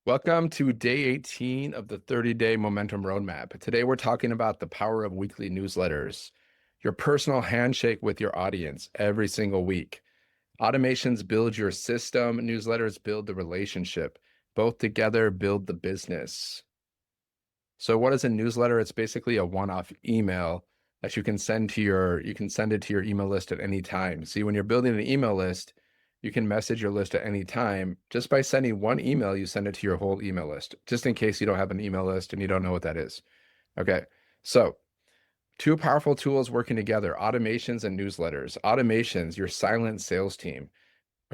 Welcome to day 18 of the 30-day momentum roadmap. Today, we're talking about the power of weekly newsletters, your personal handshake with your audience every single week. Automations build your system, newsletters build the relationship. Both together build the business. So what is a newsletter? It's basically a one-off email that you can send it to your email list at any time. See, when you're building an email list, you can message your list at any time. Just by sending one email, you send it to your whole email list, just in case you don't have an email list and you don't know what that is. Okay, so two powerful tools working together, automations and newsletters. Automations, your silent sales team.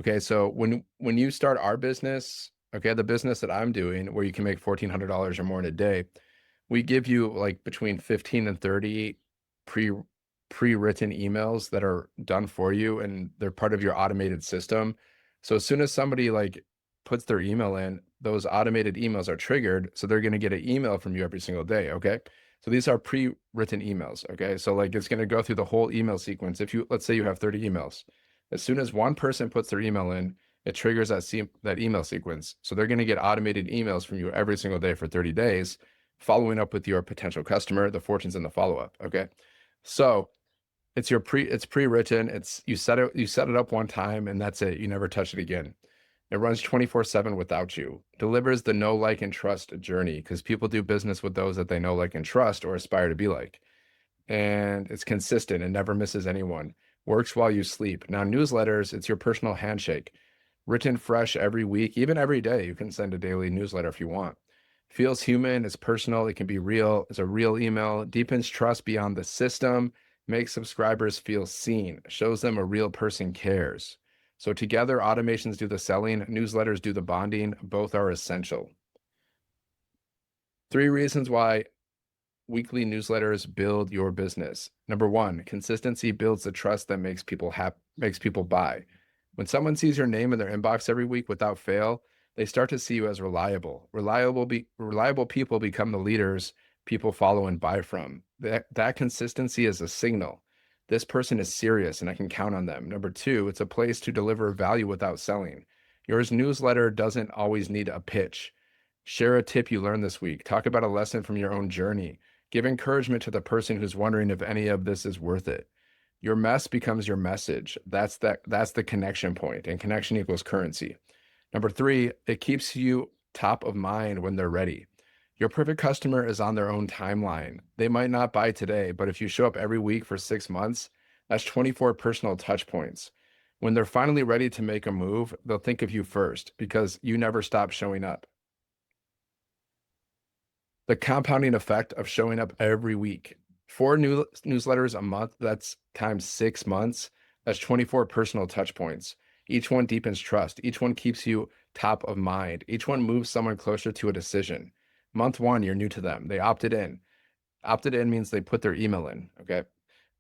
Okay, so when you start our business, okay, the business that I'm doing, where you can make $1,400 or more in a day, we give you like between 15 and 30 pre pre-written emails that are done for you, and they're part of your automated system. So as soon as somebody like puts their email in, those automated emails are triggered, so they're going to get an email from you every single day. Okay, so these are pre-written emails. Okay, so like it's going to go through the whole email sequence. If you, let's say you have 30 emails, as soon as one person puts their email in, it triggers that email sequence. So they're going to get automated emails from you every single day for 30 days, following up with your potential customer, the fortunes in the follow-up. Okay, so it's pre-written. You set it up one time and that's it. You never touch it again. It runs 24/7 without you. Delivers the know, like, and trust journey, because people do business with those that they know, like, and trust or aspire to be like. And it's consistent and never misses anyone. Works while you sleep. Now, newsletters, it's your personal handshake. Written fresh every week, even every day. You can send a daily newsletter if you want. Feels human, it's personal, it can be real. It's a real email, deepens trust beyond the system, makes subscribers feel seen, shows them a real person cares. So together, automations do the selling, newsletters do the bonding. Both are essential. 3 reasons why weekly newsletters build your business. Number 1, consistency builds the trust that makes people buy. When someone sees your name in their inbox every week without fail, they start to see you as reliable. Reliable people become the leaders people follow and buy from. That consistency is a signal. This person is serious and I can count on them. Number 2, it's a place to deliver value without selling. Your newsletter doesn't always need a pitch. Share a tip you learned this week. Talk about a lesson from your own journey. Give encouragement to the person who's wondering if any of this is worth it. Your mess becomes your message. That's the connection point, and connection equals currency. Number 3, it keeps you top of mind when they're ready. Your perfect customer is on their own timeline. They might not buy today, but if you show up every week for 6 months, that's 24 personal touch points. When they're finally ready to make a move, they'll think of you first because you never stop showing up. The compounding effect of showing up every week. 4 newsletters a month, that's times 6 months. That's 24 personal touch points. Each one deepens trust. Each one keeps you top of mind. Each one moves someone closer to a decision. Month 1, you're new to them. They opted in. Opted in means they put their email in, okay?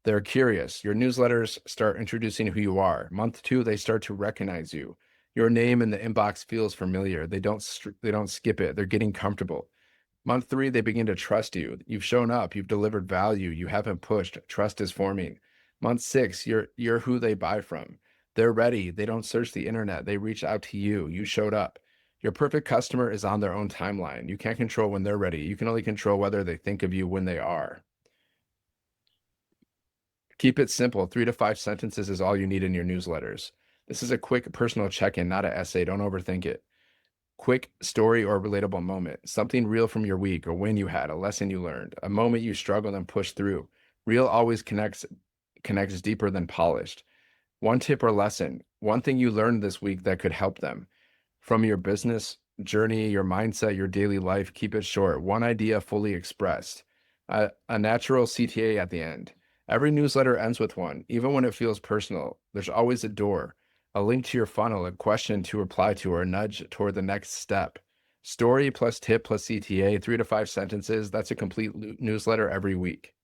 They're curious. Your newsletters start introducing who you are. Month 2, they start to recognize you. Your name in the inbox feels familiar. They don't skip it. They're getting comfortable. Month 3, they begin to trust you. You've shown up, you've delivered value, you haven't pushed, trust is forming. Month 6, you're who they buy from. They're ready, they don't search the internet, they reach out to you, you showed up. Your perfect customer is on their own timeline. You can't control when they're ready. You can only control whether they think of you when they are. Keep it simple. 3 to 5 sentences is all you need in your newsletters. This is a quick personal check-in, not an essay. Don't overthink it. Quick story or relatable moment, something real from your week, a win you had, a lesson you learned, a moment you struggled and pushed through. Real always connects deeper than polished. One tip or lesson, one thing you learned this week that could help them. From your business journey, your mindset, your daily life, keep it short. One idea fully expressed. A natural CTA at the end. Every newsletter ends with one, even when it feels personal. There's always a door, a link to your funnel, a question to reply to, or a nudge toward the next step. Story plus tip plus CTA, 3 to 5 sentences. That's a complete newsletter every week.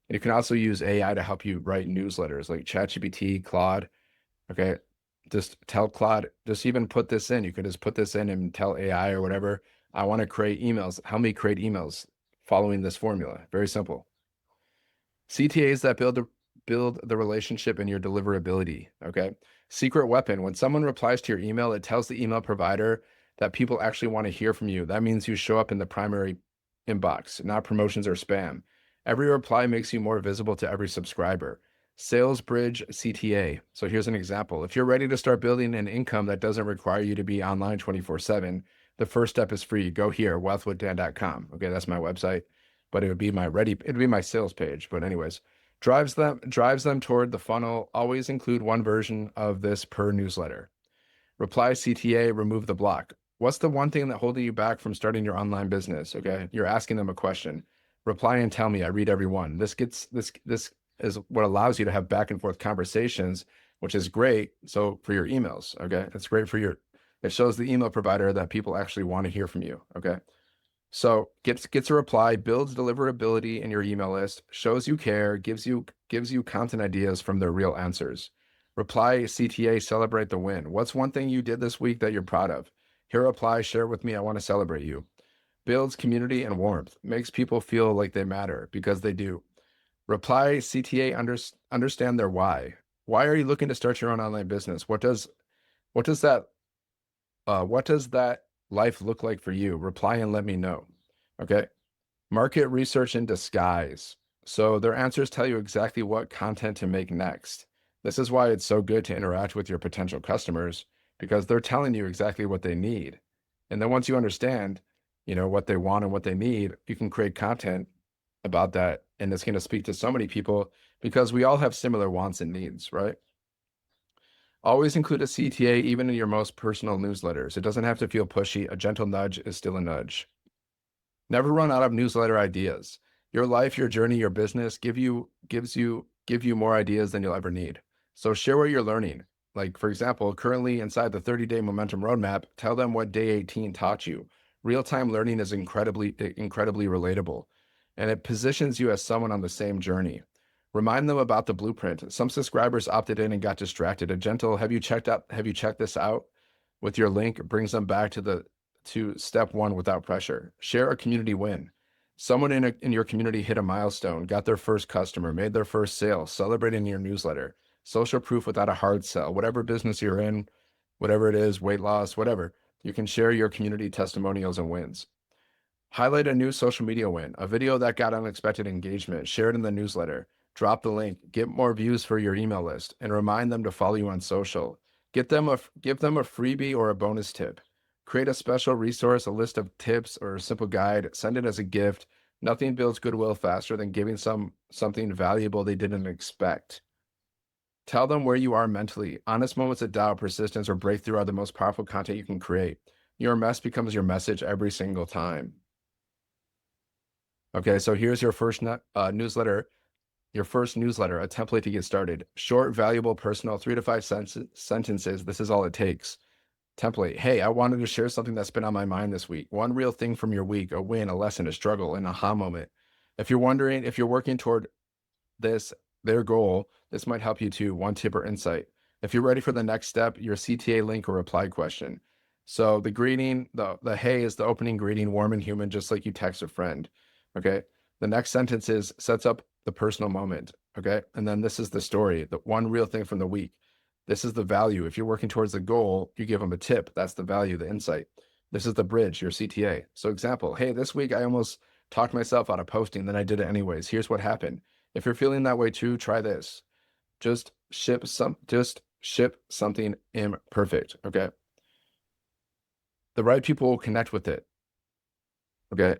And you can also use AI to help you write newsletters like ChatGPT, Claude. Okay. Just tell Claude, just even put this in. You could just put this in and tell AI or whatever, I want to create emails. Help me create emails following this formula. Very simple. CTAs that build the relationship and your deliverability. Okay. Secret weapon. When someone replies to your email, it tells the email provider that people actually want to hear from you. That means you show up in the primary inbox, not promotions or spam. Every reply makes you more visible to every subscriber. Sales Bridge CTA. So here's an example. If you're ready to start building an income that doesn't require you to be online 24/7, the first step is free. Go here, wealthwithdan.com. Okay, that's my website, but it'd be my sales page. But anyways, drives them toward the funnel. Always include one version of this per newsletter. Reply CTA, remove the block. What's the one thing that holding you back from starting your online business? Okay, you're asking them a question. Reply and tell me. I read every one. This is what allows you to have back and forth conversations, which is great. So for your emails, okay, it's great for it shows the email provider that people actually want to hear from you. Okay. So gets a reply, builds deliverability in your email list, shows you care, gives you content ideas from their real answers. Reply CTA, celebrate the win. What's one thing you did this week that you're proud of? Here, reply, share with me. I want to celebrate you. Builds community and warmth, makes people feel like they matter because they do. Reply CTA, understand their why. Why are you looking to start your own online business? What does that what does that life look like for you? Reply and let me know. Okay. Market research in disguise. So their answers tell you exactly what content to make next. This is why it's so good to interact with your potential customers, because they're telling you exactly what they need. And then once you understand, what they want and what they need, you can create content about that. And it's going to speak to so many people because we all have similar wants and needs, right? Always include a CTA even in your most personal newsletters. It doesn't have to feel pushy. A gentle nudge is still a nudge. Never run out of newsletter ideas. Your life, your journey, your business give you more ideas than you'll ever need. So share what you're learning. Like, for example, currently inside the 30-day momentum roadmap, tell them what day 18 taught you. Real-time learning is incredibly relatable, and it positions you as someone on the same journey. Remind them about the blueprint. Some subscribers opted in and got distracted. A gentle, have you checked this out? With your link brings them back to step one without pressure. Share a community win. Someone in your community hit a milestone, got their first customer, made their first sale. Celebrate in your newsletter. Social proof without a hard sell. Whatever business you're in, whatever it is, weight loss, whatever, you can share your community testimonials and wins. Highlight a new social media win, a video that got unexpected engagement. Share it in the newsletter. Drop the link, get more views for your email list, and remind them to follow you on social. Give them a freebie or a bonus tip. Create a special resource, a list of tips, or a simple guide. Send it as a gift. Nothing builds goodwill faster than giving something valuable they didn't expect. Tell them where you are mentally. Honest moments of doubt, persistence, or breakthrough are the most powerful content you can create. Your mess becomes your message every single time. Okay, so here's your first newsletter. Your first newsletter, a template to get started. Short, valuable, personal, 3 to 5 sentences. This is all it takes. Template. Hey, I wanted to share something that's been on my mind this week. One real thing from your week, a win, a lesson, a struggle, an aha moment. If you're wondering, if you're working toward their goal, this might help you too. One tip or insight. If you're ready for the next step, your CTA link or reply question. So the greeting, the hey is the opening greeting, warm and human, just like you text a friend. Okay. The next sentence sets up the personal moment. Okay. And then this is the story, the one real thing from the week. This is the value. If you're working towards the goal, you give them a tip. That's the value, the insight. This is the bridge, your CTA. So example, hey, this week I almost talked myself out of posting, then I did it anyways. Here's what happened. If you're feeling that way too, try this. Just ship something imperfect. Okay. The right people will connect with it. Okay.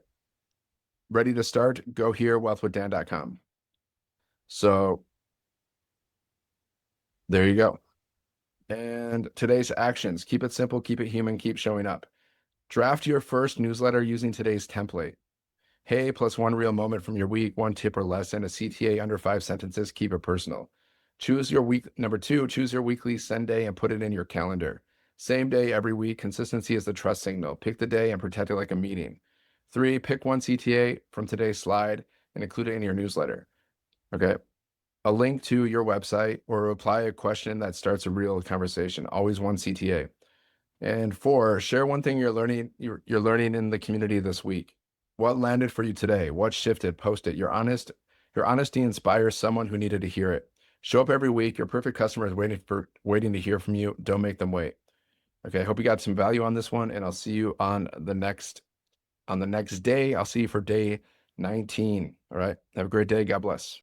Ready to start? Go here, wealthwithdan.com. So there you go. And today's actions, keep it simple, keep it human, keep showing up. Draft your first newsletter using today's template. Hey, plus one real moment from your week, one tip or lesson, a CTA under 5 sentences, keep it personal. Number 2, choose your weekly send day and put it in your calendar. Same day every week, consistency is the trust signal. Pick the day and protect it like a meeting. 3, pick one CTA from today's slide and include it in your newsletter. Okay. A link to your website or reply a question that starts a real conversation. Always one CTA. And 4, share one thing you're learning in the community this week. What landed for you today? What shifted? Post it. Your honesty inspires someone who needed to hear it. Show up every week. Your perfect customer is waiting to hear from you. Don't make them wait. Okay, I hope you got some value on this one, and I'll see you on the next day. I'll see you for day 19. All right. Have a great day. God bless.